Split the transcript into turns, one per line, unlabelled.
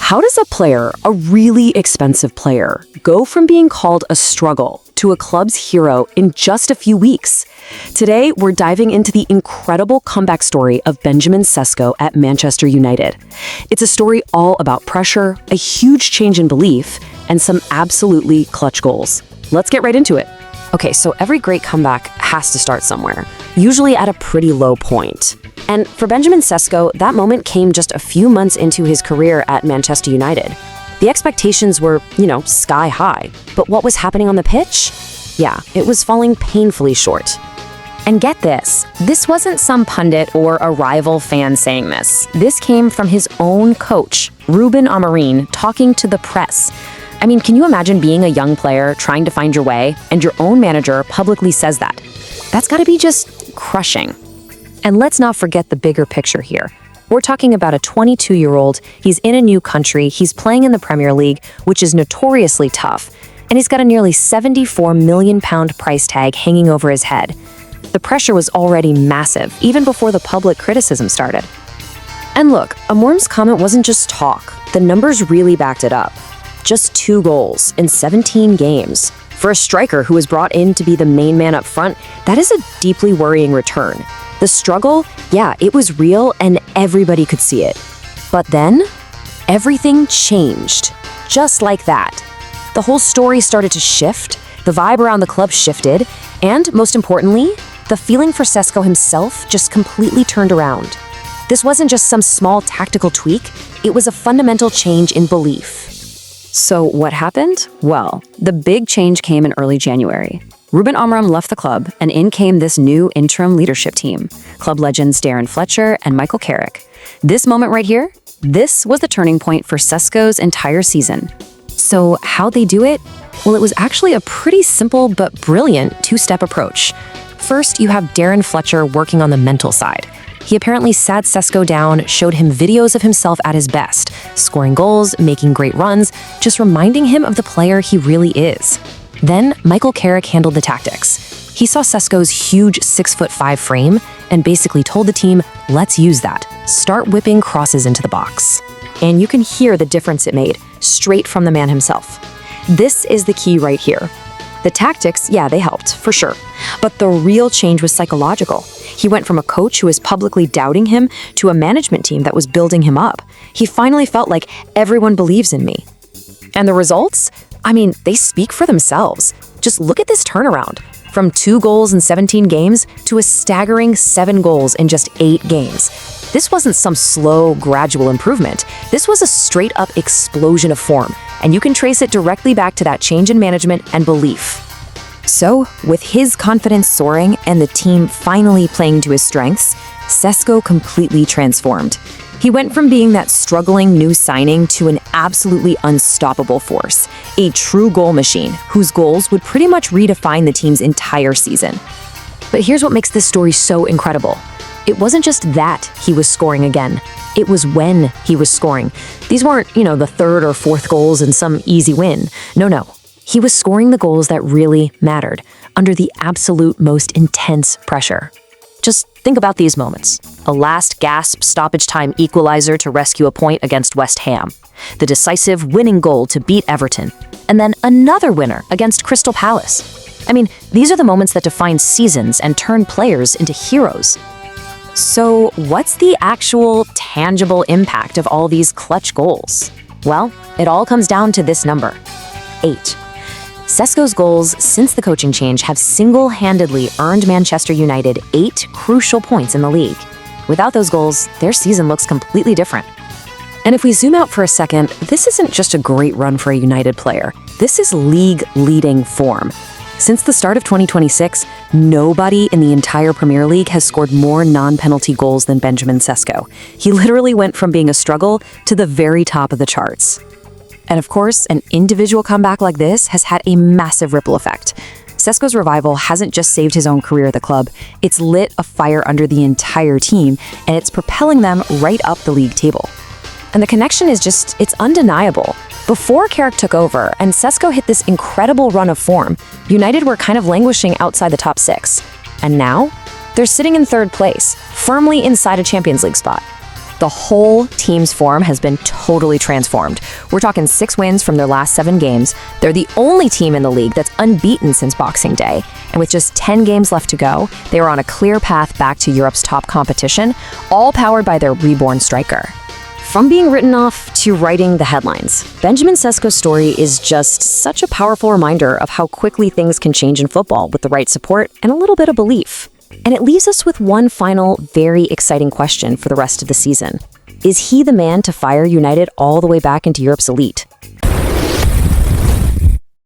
How does a really expensive player, go from being called a struggle to a club's hero in just a few weeks? Today, we're diving into the incredible comeback story of Benjamin Sesko at Manchester United. It's a story all about pressure, a huge change in belief, and some absolutely clutch goals. Let's get right into it. Okay, so every great comeback has to start somewhere, usually at a pretty low point. And for Benjamin Sesko, that moment came just a few months into his career at Manchester United. The expectations were, sky high. But what was happening on the pitch? Yeah, it was falling painfully short.
And get this wasn't some pundit or a rival fan saying this. This came from his own coach, Ruben Amorim, talking to the press. I mean, can you imagine being a young player trying to find your way, and your own manager publicly says that? That's gotta be just crushing. And let's not forget the bigger picture here. We're talking about a 22-year-old, he's in a new country, he's playing in the Premier League, which is notoriously tough, and he's got a nearly £74 million price tag hanging over his head. The pressure was already massive, even before the public criticism started. And look, Amorim's comment wasn't just talk. The numbers really backed it up. Just 2 goals in 17 games. For a striker who was brought in to be the main man up front, that is a deeply worrying return. The struggle, yeah, it was real and everybody could see it. But then, everything changed. Just like that. The whole story started to shift, the vibe around the club shifted, and most importantly, the feeling for Sesko himself just completely turned around. This wasn't just some small tactical tweak, it was a fundamental change in belief. So what happened? Well, the big change came in early January. Ruben Amorim left the club, and in came this new interim leadership team, club legends Darren Fletcher and Michael Carrick. This moment right here, this was the turning point for Sesko's entire season. So how'd they do it? Well, it was actually a pretty simple but brilliant 2-step approach. First, you have Darren Fletcher working on the mental side. He apparently sat Sesko down, showed him videos of himself at his best, scoring goals, making great runs, just reminding him of the player he really is. Then, Michael Carrick handled the tactics. He saw Sesko's huge 6'5" frame and basically told the team, let's use that. Start whipping crosses into the box. And you can hear the difference it made, straight from the man himself. This is the key right here. The tactics, yeah, they helped, for sure. But the real change was psychological. He went from a coach who was publicly doubting him to a management team that was building him up. He finally felt like everyone believes in me. And the results? I mean, they speak for themselves. Just look at this turnaround. From 2 goals in 17 games to a staggering 7 goals in just 8 games. This wasn't some slow, gradual improvement. This was a straight-up explosion of form, and you can trace it directly back to that change in management and belief. So, with his confidence soaring and the team finally playing to his strengths, Sesko completely transformed. He went from being that struggling new signing to an absolutely unstoppable force, a true goal machine whose goals would pretty much redefine the team's entire season. But here's what makes this story so incredible. It wasn't just that he was scoring again. It was when he was scoring. These weren't, the 3rd or 4th goals in some easy win. No. He was scoring the goals that really mattered, under the absolute most intense pressure. Just think about these moments. A last-gasp stoppage-time equalizer to rescue a point against West Ham. The decisive winning goal to beat Everton. And then another winner against Crystal Palace. I mean, these are the moments that define seasons and turn players into heroes. So, what's the actual, tangible impact of all these clutch goals? Well, it all comes down to this number: 8. Sesko's goals since the coaching change have single-handedly earned Manchester United 8 crucial points in the league. Without those goals, their season looks completely different. And if we zoom out for a second, this isn't just a great run for a United player. This is league-leading form. Since the start of 2026, nobody in the entire Premier League has scored more non-penalty goals than Benjamin Sesko. He literally went from being a struggle to the very top of the charts. And of course, an individual comeback like this has had a massive ripple effect. Sesko's revival hasn't just saved his own career at the club, it's lit a fire under the entire team, and it's propelling them right up the league table. And the connection is it's undeniable. Before Carrick took over and Sesko hit this incredible run of form, United were kind of languishing outside the top 6. And now, they're sitting in 3rd place, firmly inside a Champions League spot.
The whole team's form has been totally transformed. We're talking 6 wins from their last 7 games. They're the only team in the league that's unbeaten since Boxing Day. And with just 10 games left to go, they are on a clear path back to Europe's top competition, all powered by their reborn striker.
From being written off to writing the headlines, Benjamin Sesko's story is just such a powerful reminder of how quickly things can change in football with the right support and a little bit of belief. And it leaves us with one final, very exciting question for the rest of the season. Is he the man to fire United all the way back into Europe's elite?